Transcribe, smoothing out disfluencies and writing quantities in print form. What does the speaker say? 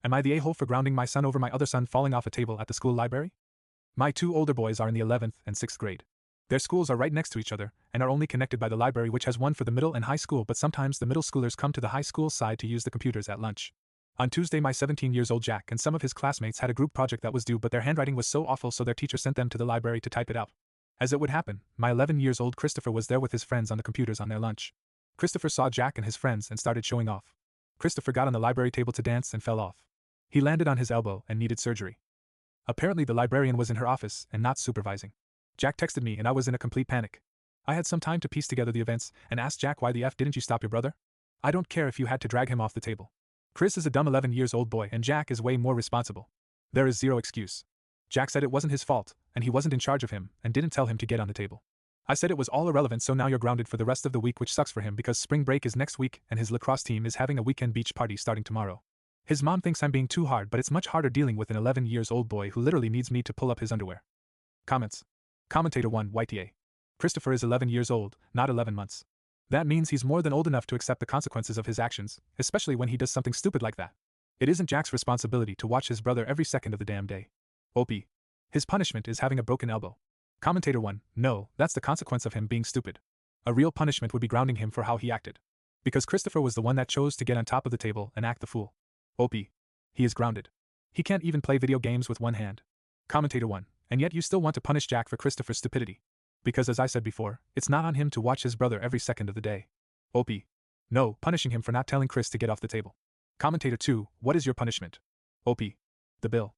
Am I the a-hole for grounding my son over my other son falling off a table at the school library? My two older boys are in the 11th and 6th grade. Their schools are right next to each other, and are only connected by the library, which has one for the middle and high school, but sometimes the middle schoolers come to the high school side to use the computers at lunch. On Tuesday, my 17-year-old Jack and some of his classmates had a group project that was due, but their handwriting was so awful, so their teacher sent them to the library to type it out. As it would happen, my 11-year-old Christopher was there with his friends on the computers on their lunch. Christopher saw Jack and his friends and started showing off. Christopher got on the library table to dance and fell off. He landed on his elbow and needed surgery. Apparently the librarian was in her office and not supervising. Jack texted me and I was in a complete panic. I had some time to piece together the events and asked Jack, why the F didn't you stop your brother? I don't care if you had to drag him off the table. Chris is a dumb 11-year-old boy and Jack is way more responsible. There is zero excuse. Jack said it wasn't his fault, and he wasn't in charge of him, and didn't tell him to get on the table. I said it was all irrelevant, so now you're grounded for the rest of the week, which sucks for him because spring break is next week and his lacrosse team is having a weekend beach party starting tomorrow. His mom thinks I'm being too hard, but it's much harder dealing with an 11-year-old boy who literally needs me to pull up his underwear. Comments. Commentator 1 YTA. Christopher is 11 years old, not 11 months. That means he's more than old enough to accept the consequences of his actions, especially when he does something stupid like that. It isn't Jack's responsibility to watch his brother every second of the damn day. OP. His punishment is having a broken elbow. Commentator 1, no, that's the consequence of him being stupid. A real punishment would be grounding him for how he acted. Because Christopher was the one that chose to get on top of the table and act the fool. OP. He is grounded. He can't even play video games with one hand. Commentator 1, and yet you still want to punish Jack for Christopher's stupidity. Because as I said before, it's not on him to watch his brother every second of the day. OP. No, punishing him for not telling Chris to get off the table. Commentator 2, what is your punishment? OP. The bill.